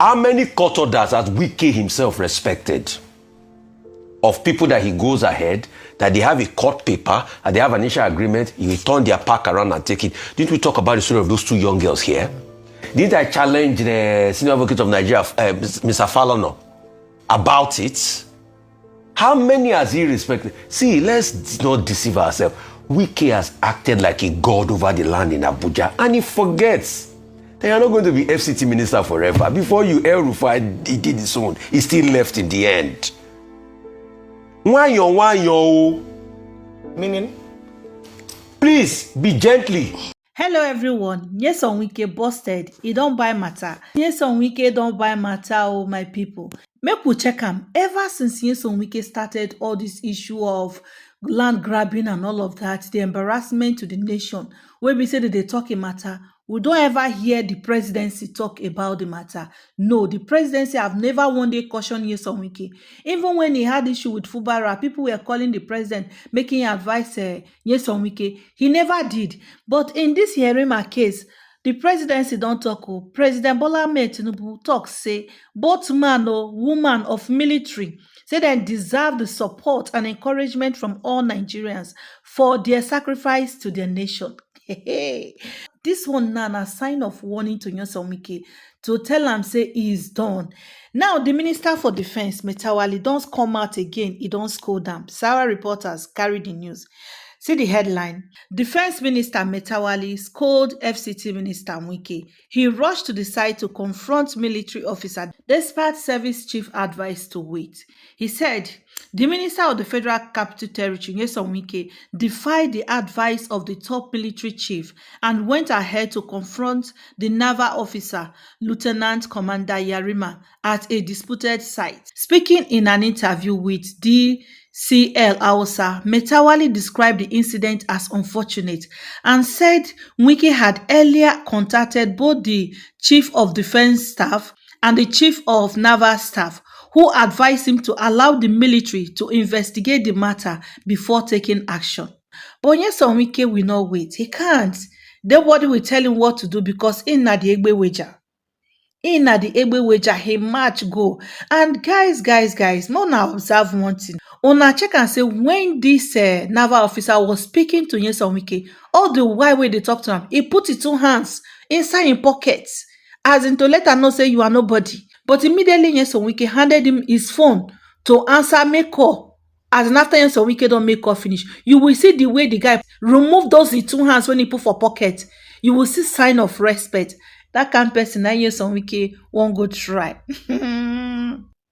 How many court orders has Wike himself respected? Of people that he goes ahead, that they have a court paper, and they have an initial agreement, he will turn their pack around and take it. Didn't we talk about the story of those two young girls here? Didn't I challenge the senior advocate of Nigeria, Mr. Falono, about it? How many has he respected? See, let's not deceive ourselves. Wike has acted like a god over the land in Abuja, and he forgets that you're not going to be FCT minister forever. Before you, El Rufai, he did his own. He still left in the end. Why yo? Meaning? Please, be gently. Hello everyone. Nyesom Wike busted. He don't buy matter. Nyesom Wike don't buy matter, oh my people. Make we check him. Ever since Nyesom Wike started all this issue of land grabbing and all of that, the embarrassment to the nation, where we say that they talk a matter, we don't ever hear the presidency talk about the matter. No, the presidency have never one day cautioned Nyesom Wike. Even when he had issue with Fubara, people were calling the president, making advice Nyesom Wike. He never did. But in this Yerima case, the presidency don't talk. President Bola Ahmed Tinubu talk say both man or woman of military say they deserve the support and encouragement from all Nigerians for their sacrifice to their nation. This one now a sign of warning to Nyesom Wike to tell him say he is done. Now the Minister for Defense Metawali don't come out again. He don't scold them. Sarah reporters carry the news. See the headline. Defense Minister Metawali scolded FCT Minister Wike. He rushed to the site to confront military officer despite service chief advice to wait. He said, the Minister of the Federal Capital Territory, Nyesom Wike, defied the advice of the top military chief and went ahead to confront the naval officer, Lieutenant Commander Yarima, at a disputed site. Speaking in an interview with DCL Hausa, Metawali described the incident as unfortunate and said Wike had earlier contacted both the Chief of Defense Staff and the Chief of Naval Staff, who advised him to allow the military to investigate the matter before taking action. But Nyesom Wike will not wait. He can't. Nobody will tell him what to do because in na the Egbe Weja. In na the Egbe Weja, he march go. And guys, no now observe one thing. Una check and say when this naval officer was speaking to Nyesom Wike, all the while when they talk to him, he put his two hands inside his pockets, as in to let her know say you are nobody. But immediately Nyesom Wike handed him his phone to answer make call. As in after Nyesom Wike don't make call finish, you will see the way the guy remove those two hands when he put for pocket. You will see sign of respect. That kind of person that Nyesom Wike won't go try.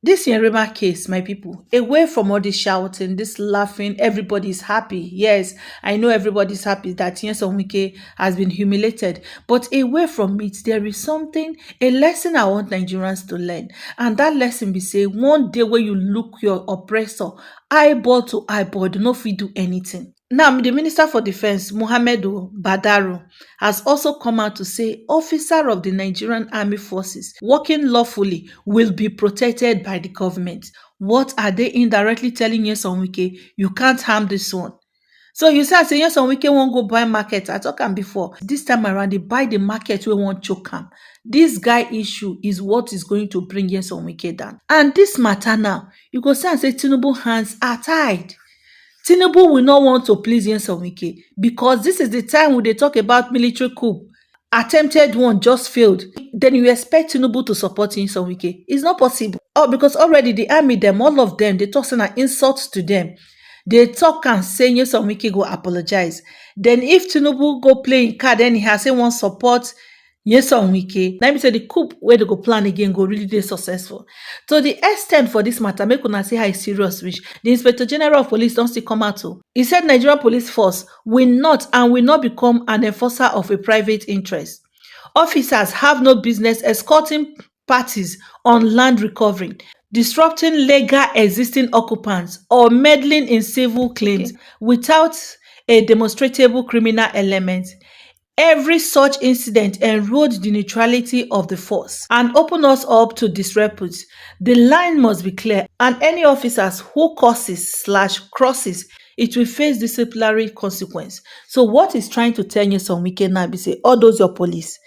This Yerima case, my people, away from all this shouting, this laughing, everybody's happy. Yes, I know everybody's happy that Nyesom Wike has been humiliated. But away from it, there is something, a lesson I want Nigerians to learn. And that lesson be say, one day when you look your oppressor, eyeball to eyeball, do not fit do anything. Now, the Minister for Defense, Muhammadu Badaru, has also come out to say officer of the Nigerian Army Forces working lawfully will be protected by the government. What are they indirectly telling Nyesom Wike? You can't harm this one. So you say Nyesom Wike won't go buy market. I talked him before. This time around, they buy the market we won't choke him. This guy issue is what is going to bring Nyesom Wike down. And this matter now, you go say Tinubu hands are tied. Tinubu will not want to please Nyesom Wike because this is the time when they talk about military coup. Attempted one just failed. Then you expect Tinubu to support Nyesom Wike. It's not possible. Oh, because already the army, them, all of them, they talk saying an insult to them. They talk and say Nyesom Wike go apologize. Then if Tinubu go play in card, then he has say one support Nyesom Wike. Let me say the coup where they go plan again go really be successful. To the extent for this matter, make una see how it's serious which the Inspector General of Police don't still come out to. He said Nigerian Police Force will not become an enforcer of a private interest. Officers have no business escorting parties on land recovery, disrupting legal existing occupants, or meddling in civil claims without a demonstrable criminal element. Every such incident erodes the neutrality of the force and opens us up to disrepute. The line must be clear, and any officers who crosses, it will face disciplinary consequence. So what is trying to tell Nyesom Wike now be say, all those your police,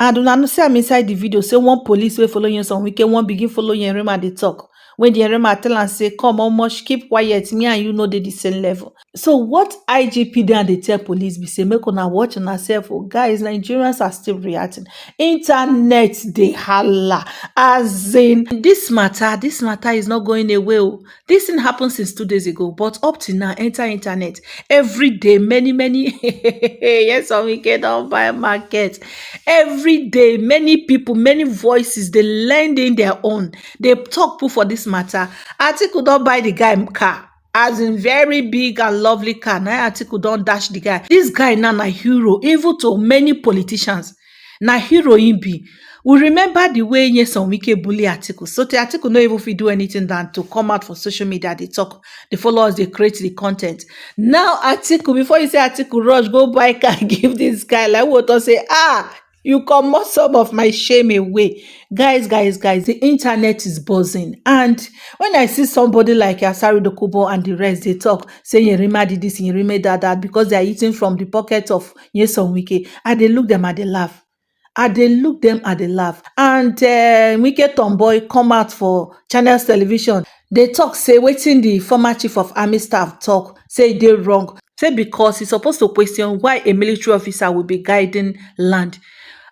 And una know say I'm inside the video, say one police wey follow Nyesom Wike, one begin follow Yerima dey talk. When the Yerima tell am say, come on, much keep quiet, me and you know dey the same level. So what IGP then they tell police be say, make una watch on herself. Oh, guys, Nigerians are still reacting. Internet they holla. As in this matter is not going away. Oh. This thing happened since 2 days ago, but up to now, enter internet every day. Many yes, some Wike don buy market. Every day, many people, many voices, they lend in their own. They talk put for this matter. Atiku don buy the guy car. As in very big and lovely car. Now Atiku don dash the guy. This guy now na hero, even to many politicians. Na hero him be. We remember the way Nyesom Wike bully Atiku. So the Atiku no even fit do anything than to come out for social media. They talk, the followers, they create the content. Now Atiku, before you say Atiku rush, go buy car, give this guy. Like what to say, you comot some of my shame away. Guys, the internet is buzzing. And when I see somebody like Asari Dokubo and the rest, they talk, say Yerima did this, Yerima did that, because they are eating from the pocket of Nyesom Wike. And they look them and they laugh. And they look them and they laugh. And Wike Tomboy come out for Channels Television. They talk, say, waiting the former chief of army staff talk, say they wrong. Say because he's supposed to question why a military officer will be guiding land.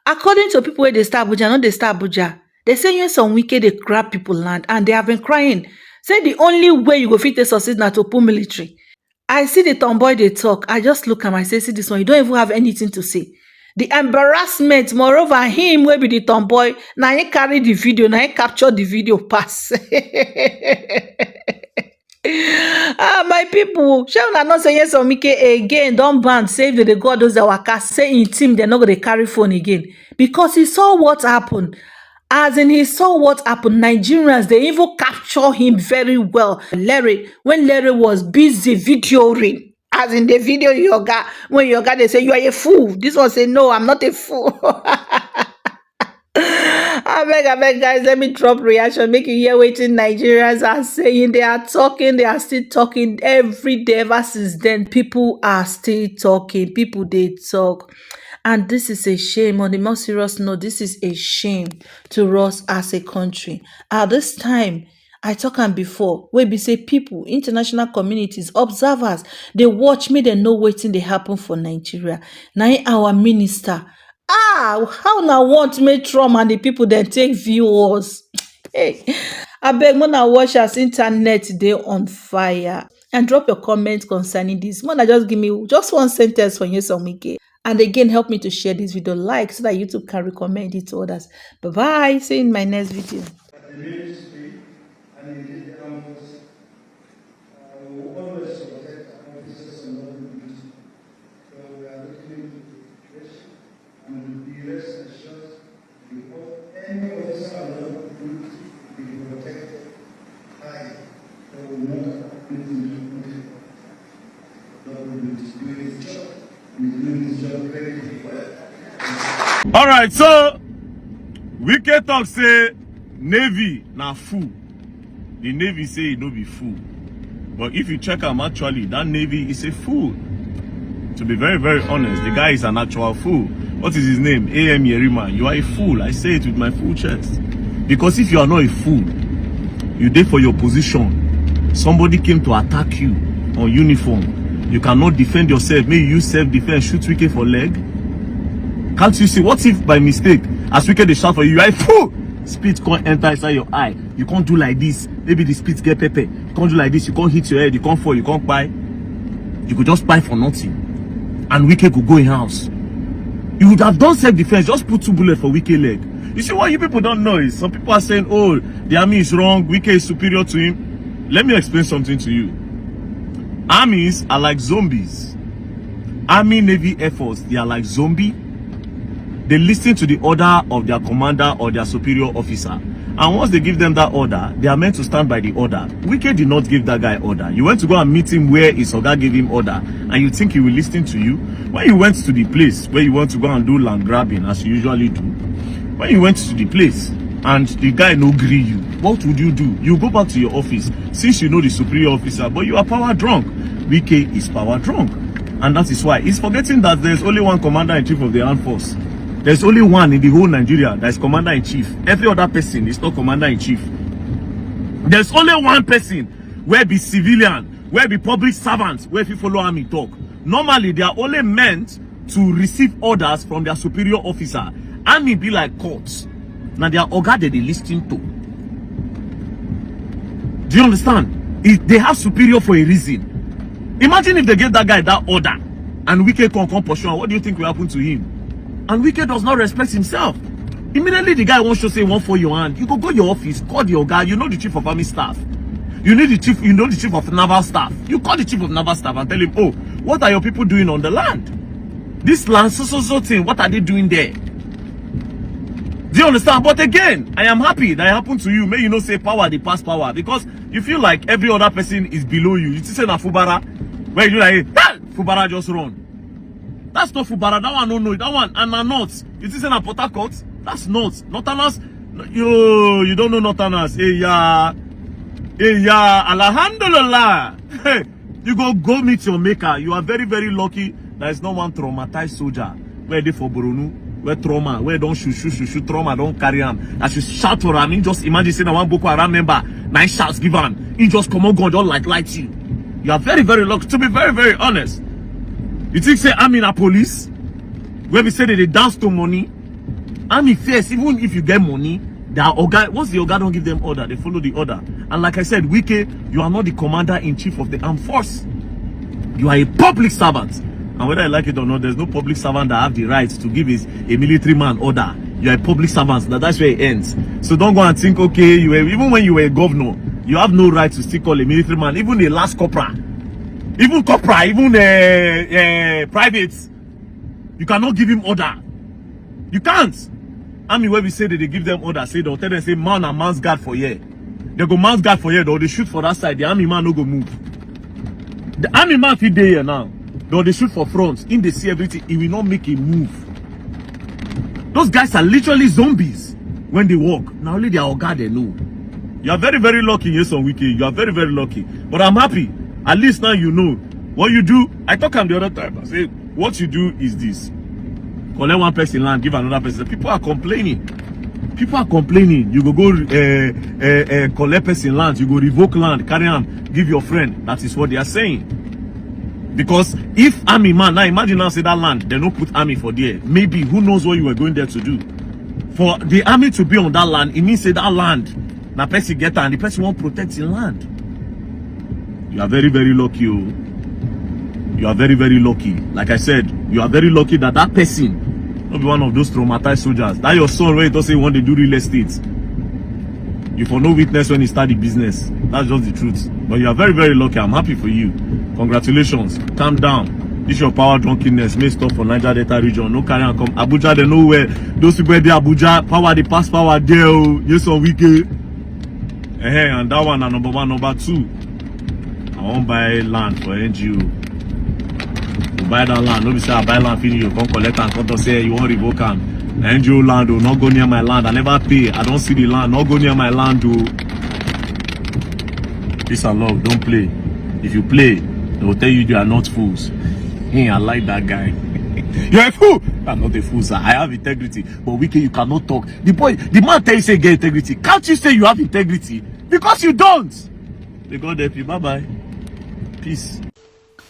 According to people where they start Abuja, not they start Abuja, they say Nyesom Wike they grab people land and they have been crying. Say the only way you go fit to succeed na to put military. I see the tomboy they talk. I just look at myself, see this one. You don't even have anything to say. The embarrassment, moreover, him will be the tomboy. Now he carry the video, now he capture the video pass. My people, shall I not say Nyesom Wike again? Don't ban, save the God those that were cast. Say in team, they're not going to carry phone again because he saw what happened. As in, he saw what happened. Nigerians, they even capture him very well. When Larry was busy videoing, as in the video yoga, when yoga they say you are a fool. This one say no, I'm not a fool. I beg, guys, let me drop reaction. Make you hear waiting Nigerians are saying. They are talking, they are still talking every day ever since then. People are still talking. People, they talk. And this is a shame. On the more serious note, this is a shame to us as a country. At this time, I talk on before, where we say people, international communities, observers, they watch me, they know waiting they happen for Nigeria. Now our minister, how now want me Trump and the people then take viewers? Hey, I beg Mona watch us internet today on fire. And drop your comments concerning this. Mona, just give me just one sentence for Nyesom Wike. And again, help me to share this video, like, so that YouTube can recommend it to others. Bye-bye. See you in my next video. All right, so Wike talk say Navy na fool. The Navy say it no be fool. But if you check him, actually, that Navy is a fool. To be very, very honest, the guy is an actual fool. What is his name? A.M. Yerima. You are a fool. I say it with my full chest. Because if you are not a fool, you there for your position. Somebody came to attack you on uniform. You cannot defend yourself. Maybe you use self-defense, shoot Wike for leg. Can't you see? What if by mistake, as Wike they shout for you, you are a fool? Spit can't enter inside your eye. You can't do like this. Maybe the spit get pepper. You can't do like this. You can't hit your head. You can't fall. You can't buy. You could just buy for nothing. And Wike could go in house. You would have done self-defense. Just put 2 bullets for Wike leg. You see what you people don't know is some people are saying, oh, the army is wrong. Wike is superior to him. Let me explain something to you. Armies are like zombies. Army, Navy, Air Force, they are like zombies. They listen to the order of their commander or their superior officer. And once they give them that order, they are meant to stand by the order. Wike did not give that guy order. You went to go and meet him where his oga gave him order. And you think he will listen to you? When you went to the place where you want to go and do land grabbing, as you usually do, when you went to the place and the guy no agree you, what would you do? You go back to your office, since you know the superior officer, but you are power drunk. Wike is power drunk. And that is why he's forgetting that there's only one commander-in-chief of the armed force. There's only one in the whole Nigeria that is commander-in-chief. Every other person is not commander-in-chief. There's only one person where be civilian, where be public servants, where if you follow army talk. Normally, they are only meant to receive orders from their superior officer. Army be like courts. Now they are order that they listen to. Do you understand? They have superior for a reason. Imagine if they gave that guy that order and Wike come pursue. What do you think will happen to him? And Wike does not respect himself. Immediately the guy wants to say one for your hand. You go your office, call your guy. You know the chief of army staff. You know the chief of naval staff. You call the chief of naval staff and tell him, oh, what are your people doing on the land? This land, so thing, what are they doing there? Do you understand? But again, I am happy that it happened to you. May you not say power, the past power, because you feel like every other person is below you. You say na Fubara, where you like, ah, Fubara just run. That's not Fubara. That one no know. That one and not. You say na Port Harcourt. That's not. Northerners. You don't know Northerners. Hey ya, Alhamdulillah. Hey, you go meet your maker. You are very very lucky. There is no one traumatized soldier where they for Boronu. Where trauma, where don't shoot trauma, don't carry him. As you shout for him, just imagine saying one Boko Haram member, 9 shots given. He just come on, God, don't light you. You are very, very lucky. To be very, very honest. You think say army na police? Where we say that they dance to money. Army first, even if you get money, their organ, once the organ don't give them order, they follow the order. And like I said, Wike, you are not the commander-in-chief of the armed force. You are a public servant. And whether I like it or not, there's no public servant that have the right to give a military man order. You are a public servant. That's where it ends. So don't go and think, okay, even when you were a governor, you have no right to still call a military man, even a last corporal, even private. You cannot give him order. You can't. Army where we say that they give them order, say they'll tell them say man and man's guard for here. They go man's guard for here, though they shoot for that side. The army man no go move. The army man fit there here now. Though they shoot for front, in they see everything, he will not make a move. Those guys are literally zombies when they walk. Now only their organ they know. You are very, very lucky, yes, on Wike. You are very, very lucky. But I'm happy. At least now you know. What you do, I talk him the other time. I say, what you do is this. Collect one person land, give another person. People are complaining. People are complaining. You go collect person land. You go revoke land, carry on, give your friend. That is what they are saying. Because if army man, now imagine now say that land, they don't put army for there. Maybe, who knows what you were going there to do. For the army to be on that land, it means say that land, now person get and the person won't protect the land. You are very, very lucky. Oh. You are very, very lucky. Like I said, you are very lucky that that person will be one of those traumatized soldiers. That your son, where he doesn't say want to do real estate. You for no witness when he start the business. That's just the truth. But you are very, very lucky. I'm happy for you. Congratulations. Calm down. This is your power drunkenness. May stop for Niger Delta region. No carry and come. Abuja, they know where. Those people there, Abuja, power, they pass power there. Oh. Yes, on Wike. And that one, number one. Number two, I won't buy land for NGO. You buy that land. Nobody say I buy land for you. Come collect and come to say you want revoke them. NGO land, oh, not go near my land. I never pay. I don't see the land. Not go near my land, oh. Peace and love. Don't play. If you play, they will tell you are not fools. Hey, I like that guy. You're a fool. I'm not a fool, sir. I have integrity. But Wike, you cannot talk. The man tell you say get integrity. Can't you say you have integrity? Because you don't. May God help you. Bye-bye. Peace.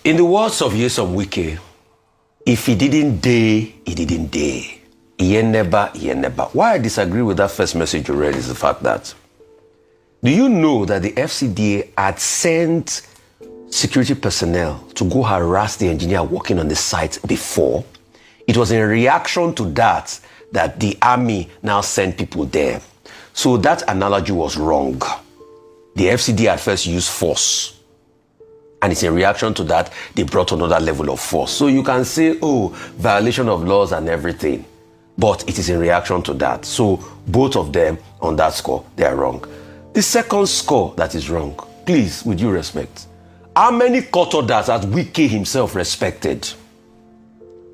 In the words of Nyesom Wike, if he didn't dare, he didn't dare. He never. Why I disagree with that first message you read is the fact that, do you know that the FCDA had sent security personnel to go harass the engineer working on the site before? It was in reaction to that the army now sent people there. So that analogy was wrong. The FCDA at first used force. And it's in reaction to that, they brought another level of force. So you can say, oh, violation of laws and everything. But it is in reaction to that. So both of them on that score, they are wrong. The second score that is wrong, please, with due respect, how many court orders has Wike himself respected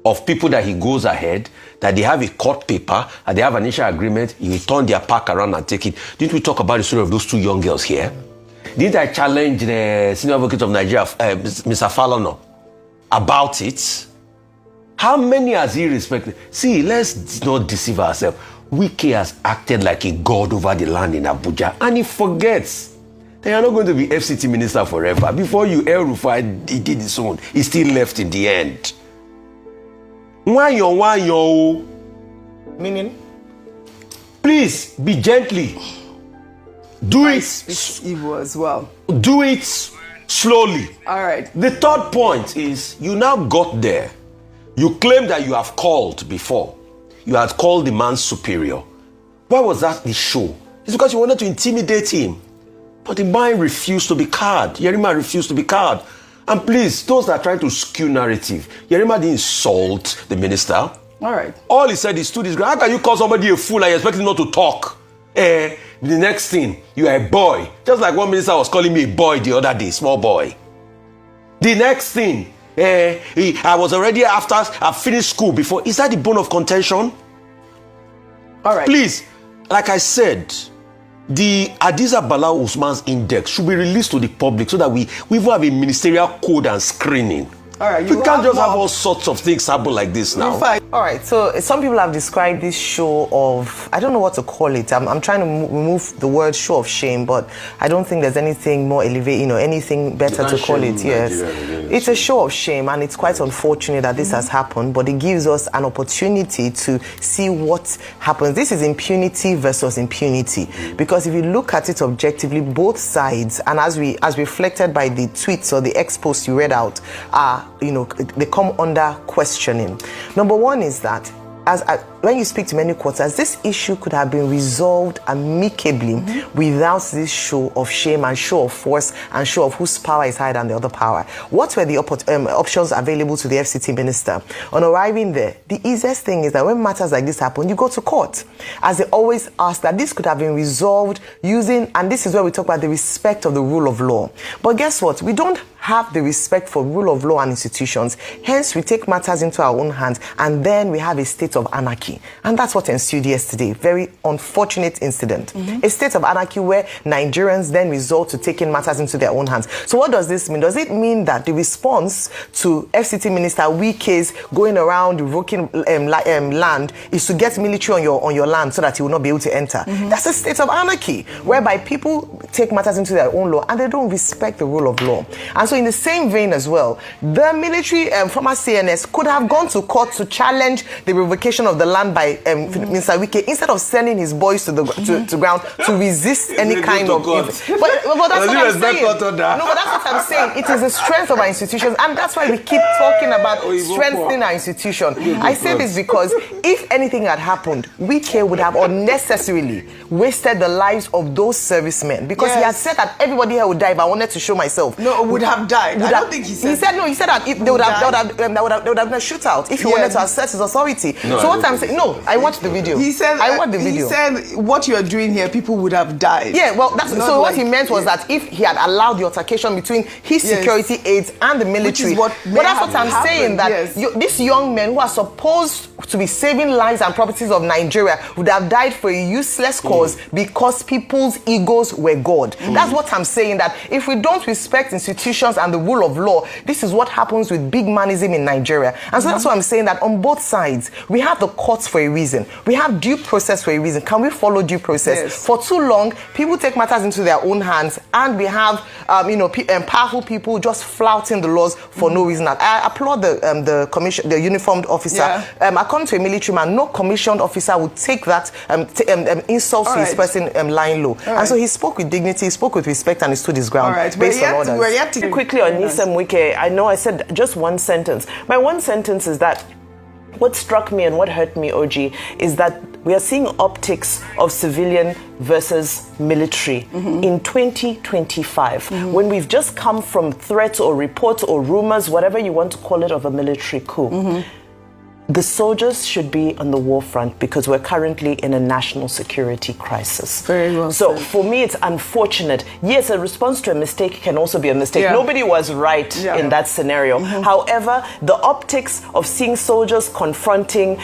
of people that he goes ahead, that they have a court paper, and they have an initial agreement, he will turn their pack around and take it? Didn't we talk about the story of those two young girls here? Didn't I challenge the senior advocate of Nigeria, Mr. Falono, about it? How many has he respected? See, let's not deceive ourselves. Wike has acted like a god over the land in Abuja, and he forgets that you're not going to be FCT minister forever. Before you, El Rufai, he did his own. He still left in the end. Why you? Meaning? Please, be gently. Do It's evil as well. Do it slowly. All right. The third point is, you now got there. You claim that you have called before. You had called the man superior. Why was that the show? It's because you wanted to intimidate him. But the man refused to be cowed. Yerima refused to be cowed. And please, those that are trying to skew narrative, Yerima didn't insult the minister. All right. All he said is stood his ground. How can you call somebody a fool and you expect him not to talk? The next thing, you are a boy. Just like one minister was calling me a boy the other day, small boy. The next thing, I was already after I finished school before. Is that the bone of contention? All right. Please, like I said, the Hadiza Bala Usman's index should be released to the public so that we even have a ministerial code and screening. All right. You can't just have all sorts of things happen like this now. All right. So some people have described this show of, I don't know what to call it. I'm trying to remove the word show of shame, but I don't think there's anything more elevated, anything better to call it. Yes. It's a show of shame, and it's quite unfortunate that this has happened, but it gives us an opportunity to see what happens. This is impunity versus impunity, because if you look at it objectively, both sides, and as reflected by the tweets or the X posts you read out, are, they come under questioning. Number one is that when you speak to many quarters, this issue could have been resolved amicably without this show of shame and show of force and show of whose power is higher than the other power. What were the options available to the FCT minister? On arriving there, the easiest thing is that when matters like this happen, you go to court. As they always ask, that this could have been resolved using, and this is where we talk about the respect of the rule of law. But guess what? We don't have the respect for rule of law and institutions. Hence, we take matters into our own hands, and then we have a state of anarchy. And that's what ensued yesterday. Very unfortunate incident. A state of anarchy where Nigerians then resort to taking matters into their own hands. So what does this mean? Does it mean that the response to FCT Minister Wike's going around revoking land is to get military on your land so that he will not be able to enter? That's a state of anarchy, whereby people take matters into their own law and they don't respect the rule of law. And so in the same vein as well, the military former CNS could have gone to court to challenge the revocation of the land by Mr. Wike, instead of sending his boys to the ground to resist any kind of... But that's what I'm saying. No, but that's what I'm saying. It is the strength of our institutions, and that's why we keep talking about strengthening our institution. I say this because if anything had happened, Wike would have unnecessarily wasted the lives of those servicemen, because he had said that everybody here would die if I wanted to show myself. No, would have died. I don't think he said. He said no. He said that if they would have been a shootout if he wanted to assert his authority. No, so what I'm saying, no, I watched the video. He said, I watched the video. He said, what you're doing here, people would have died. Yeah, well, that's so what he meant was that if he had allowed the altercation between his security aides and the military, but that's what I'm saying, that these young men who are supposed to be saving lives and properties of Nigeria would have died for a useless cause because people's egos were God. That's what I'm saying, that if we don't respect institutions and the rule of law, this is what happens with big manism in Nigeria. And so that's why I'm saying that on both sides, we have the courts for a reason. We have due process for a reason. Can we follow due process? Yes. For too long, people take matters into their own hands, and we have powerful people just flouting the laws for no reason. I applaud the commission, the uniformed officer. According to a military man, no commissioned officer would take that insult to his person lying low. And so he spoke with dignity, he spoke with respect, and he stood his ground based on orders. We're yet to quickly on Nyesom Wike. I know I said just one sentence. My one sentence is that what struck me and what hurt me, OG, is that we are seeing optics of civilian versus military in 2025, when we've just come from threats or reports or rumors, whatever you want to call it, of a military coup. The soldiers should be on the war front because we're currently in a national security crisis. Very well So said. for me, it's unfortunate. Yes, a response to a mistake can also be a mistake. Nobody was right in that scenario. However, the optics of seeing soldiers confronting,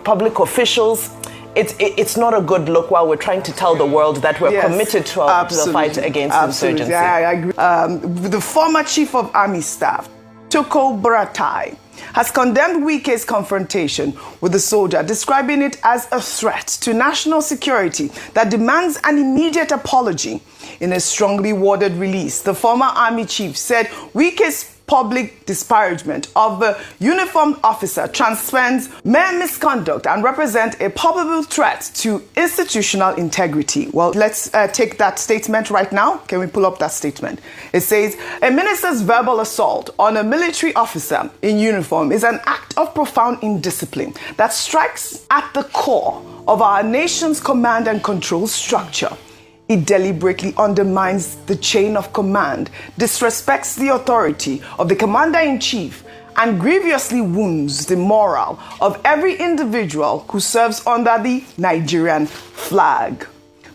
public officials, it's not a good look while we're trying to tell the world that we're committed to the fight against insurgency. I agree. The former chief of army staff, Toko Buratai has condemned Wike's confrontation with the soldier, describing it as a threat to national security that demands an immediate apology. In a strongly worded release, the former army chief said Wike's public disparagement of the uniformed officer transcends mere misconduct and represents a probable threat to institutional integrity. Well, let's take that statement right now. Can we pull up that statement? It says, a minister's verbal assault on a military officer in uniform is an act of profound indiscipline that strikes at the core of our nation's command and control structure. It deliberately undermines the chain of command, disrespects the authority of the commander-in-chief, and grievously wounds the morale of every individual who serves under the Nigerian flag.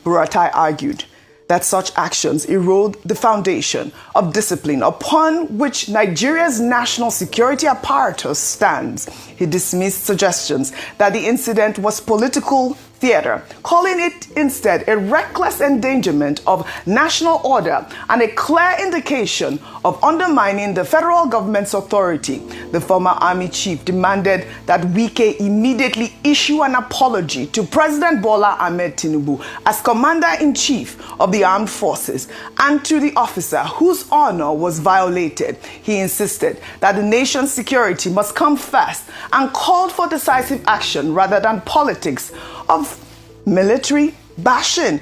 Buratai argued that such actions erode the foundation of discipline upon which Nigeria's national security apparatus stands. He dismissed suggestions that the incident was political theater, calling it instead a reckless endangerment of national order and a clear indication of undermining the federal government's authority. The former army chief demanded that Wike immediately issue an apology to President Bola Ahmed Tinubu as commander-in-chief of the armed forces and to the officer whose honor was violated. He insisted that the nation's security must come first and called for decisive action rather than politics of military bashing.